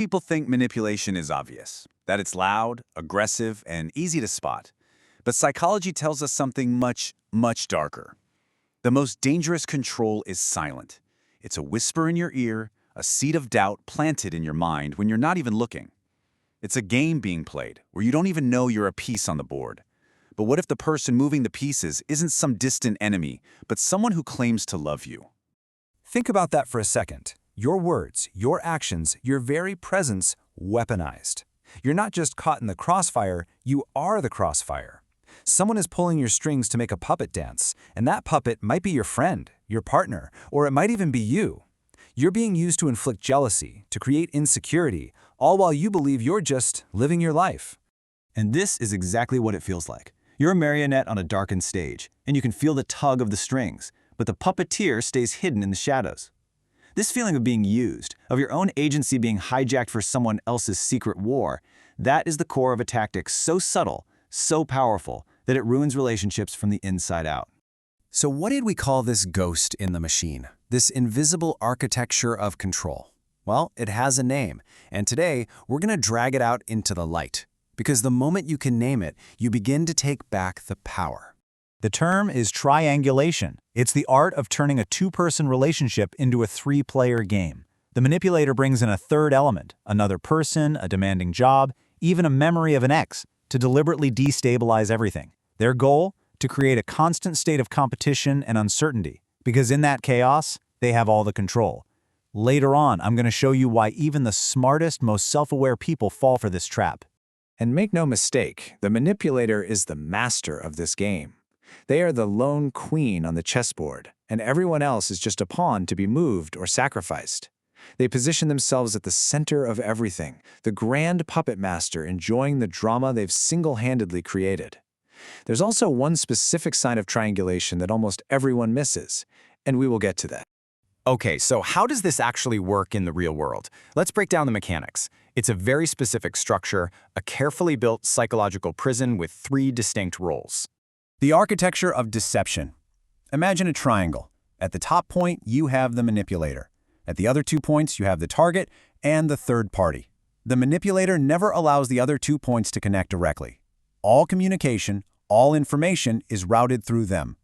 People think manipulation is obvious, that it's loud, aggressive, and easy to spot. But psychology tells us something much, much darker. The most dangerous control is silent. It's a whisper in your ear, a seed of doubt planted in your mind when you're not even looking. It's a game being played where you don't even know you're a piece on the board. But what if the person moving the pieces isn't some distant enemy, but someone who claims to love you? Think about that for a second. Your words, your actions, your very presence weaponized. You're not just caught in the crossfire, you are the crossfire. Someone is pulling your strings to make a puppet dance, and that puppet might be your friend, your partner, or it might even be you. You're being used to inflict jealousy, to create insecurity, all while you believe you're just living your life. And this is exactly what it feels like. You're a marionette on a darkened stage, and you can feel the tug of the strings, but the puppeteer stays hidden in the shadows. This feeling of being used, of your own agency being hijacked for someone else's secret war, that is the core of a tactic so subtle, so powerful, that it ruins relationships from the inside out. So what did we call this ghost in the machine? This invisible architecture of control? Well, it has a name, and today we're going to drag it out into the light. Because the moment you can name it, you begin to take back the power. The term is triangulation. It's the art of turning a two-person relationship into a three-player game. The manipulator brings in a third element, another person, a demanding job, even a memory of an ex, to deliberately destabilize everything. Their goal? To create a constant state of competition and uncertainty, because in that chaos, they have all the control. Later on, I'm going to show you why even the smartest, most self-aware people fall for this trap. And make no mistake, the manipulator is the master of this game. They are the lone queen on the chessboard, and everyone else is just a pawn to be moved or sacrificed. They position themselves at the center of everything, the grand puppet master enjoying the drama they've single-handedly created. There's also one specific sign of triangulation that almost everyone misses, and we will get to that. Okay, so how does this actually work in the real world? Let's break down the mechanics. It's a very specific structure, a carefully built psychological prison with three distinct roles. The architecture of deception. Imagine a triangle. At the top point, you have the manipulator. At the other 2 points, you have the target and the third party. The manipulator never allows the other 2 points to connect directly. All communication, all information is routed through them.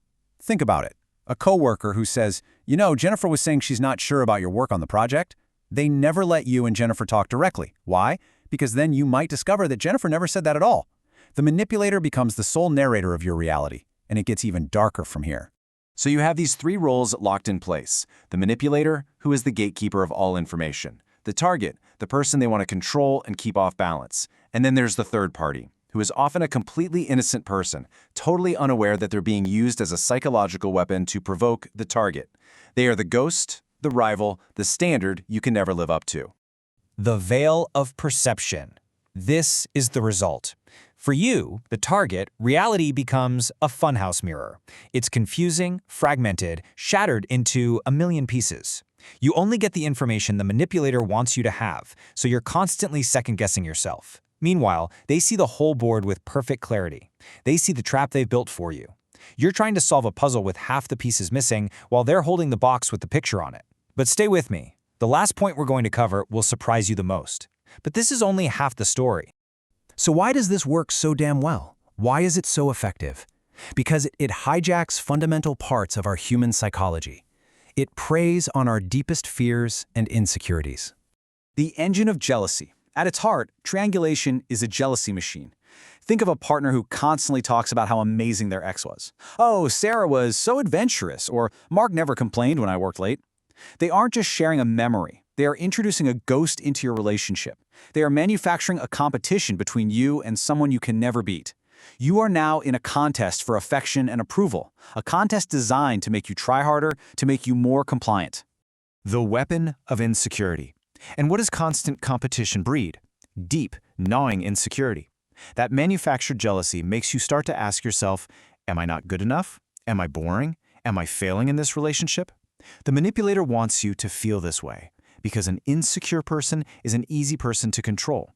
Think about it. A coworker who says, "You know, Jennifer was saying she's not sure about your work on the project." They never let you and Jennifer talk directly. Why? Because then you might discover that Jennifer never said that at all. The manipulator becomes the sole narrator of your reality, and it gets even darker from here. So you have these three roles locked in place. The manipulator, who is the gatekeeper of all information. The target, the person they want to control and keep off balance. And then there's the third party, who is often a completely innocent person, totally unaware that they're being used as a psychological weapon to provoke the target. They are the ghost, the rival, the standard you can never live up to. The veil of perception. This is the result. For you, the target, reality becomes a funhouse mirror. It's confusing, fragmented, shattered into a million pieces. You only get the information the manipulator wants you to have, so you're constantly second-guessing yourself. Meanwhile, they see the whole board with perfect clarity. They see the trap they've built for you. You're trying to solve a puzzle with half the pieces missing while they're holding the box with the picture on it. But stay with me. The last point we're going to cover will surprise you the most. But this is only half the story. So why does this work so damn well? Why is it so effective? Because it hijacks fundamental parts of our human psychology. It preys on our deepest fears and insecurities. The engine of jealousy. At its heart, triangulation is a jealousy machine. Think of a partner who constantly talks about how amazing their ex was. "Oh, Sarah was so adventurous," or "Mark never complained when I worked late." They aren't just sharing a memory. They are introducing a ghost into your relationship. They are manufacturing a competition between you and someone you can never beat. You are now in a contest for affection and approval, a contest designed to make you try harder, to make you more compliant. The weapon of insecurity. And what does constant competition breed? Deep, gnawing insecurity. That manufactured jealousy makes you start to ask yourself, am I not good enough? Am I boring? Am I failing in this relationship? The manipulator wants you to feel this way, because an insecure person is an easy person to control.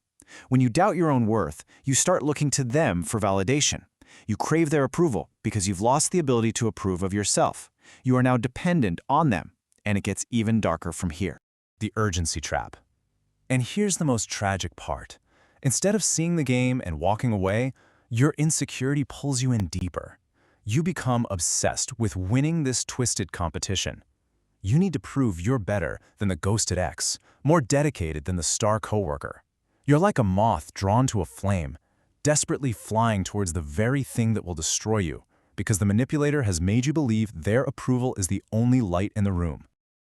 When you doubt your own worth, you start looking to them for validation. You crave their approval because you've lost the ability to approve of yourself. You are now dependent on them, and it gets even darker from here. The urgency trap. And here's the most tragic part. Instead of seeing the game and walking away, your insecurity pulls you in deeper. You become obsessed with winning this twisted competition. You need to prove you're better than the ghosted ex, more dedicated than the star coworker. You're like a moth drawn to a flame, desperately flying towards the very thing that will destroy you, because the manipulator has made you believe their approval is the only light in the room.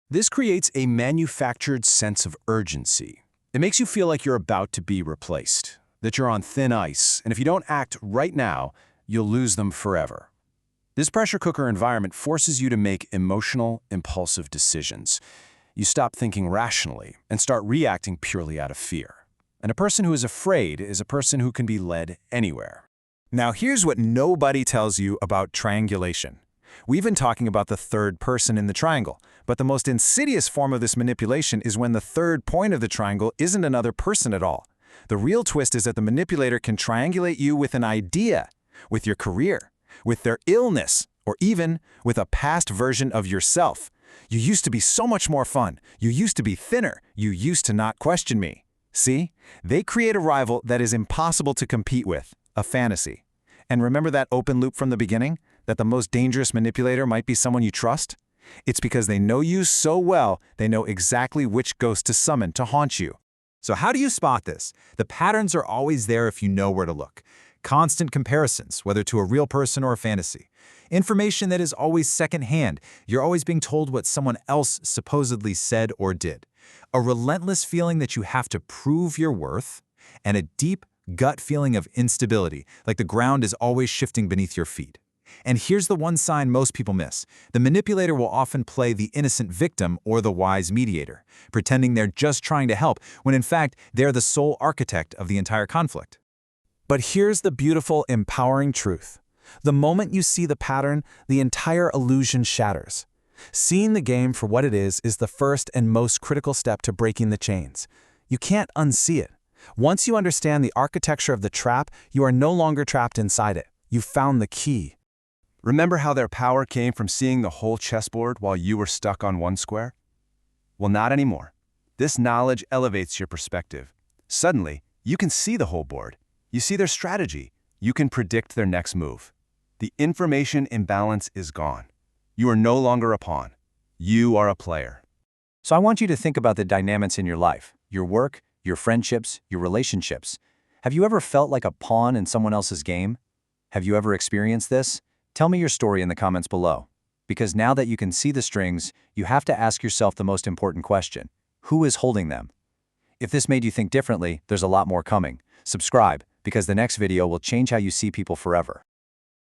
This creates a manufactured sense of urgency. It makes you feel like you're about to be replaced, that you're on thin ice, and if you don't act right now, you'll lose them forever. This pressure cooker environment forces you to make emotional, impulsive decisions. You stop thinking rationally and start reacting purely out of fear. And a person who is afraid is a person who can be led anywhere. Now here's what nobody tells you about triangulation. We've been talking about the third person in the triangle, but the most insidious form of this manipulation is when the third point of the triangle isn't another person at all. The real twist is that the manipulator can triangulate you with an idea, with your career, with their illness, or even with a past version of yourself. You used to be so much more fun. You used to be thinner. You used to not question me. See? They create a rival that is impossible to compete with, a fantasy. And remember that open loop from the beginning? That the most dangerous manipulator might be someone you trust? It's because they know you so well, they know exactly which ghost to summon to haunt you. So how do you spot this? The patterns are always there if you know where to look. Constant comparisons, whether to a real person or a fantasy. Information that is always secondhand. You're always being told what someone else supposedly said or did. A relentless feeling that you have to prove your worth, and a deep gut feeling of instability, like the ground is always shifting beneath your feet. And here's the one sign most people miss. The manipulator will often play the innocent victim or the wise mediator, pretending they're just trying to help, when in fact they're the sole architect of the entire conflict. But here's the beautiful, empowering truth. The moment you see the pattern, the entire illusion shatters. Seeing the game for what it is the first and most critical step to breaking the chains. You can't unsee it. Once you understand the architecture of the trap, you are no longer trapped inside it. You've found the key. Remember how their power came from seeing the whole chessboard while you were stuck on one square? Well, not anymore. This knowledge elevates your perspective. Suddenly, you can see the whole board. You see their strategy. You can predict their next move. The information imbalance is gone. You are no longer a pawn. You are a player. So I want you to think about the dynamics in your life, your work, your friendships, your relationships. Have you ever felt like a pawn in someone else's game? Have you ever experienced this? Tell me your story in the comments below. Because now that you can see the strings, you have to ask yourself the most important question. Who is holding them? If this made you think differently, there's a lot more coming. Subscribe, because the next video will change how you see people forever.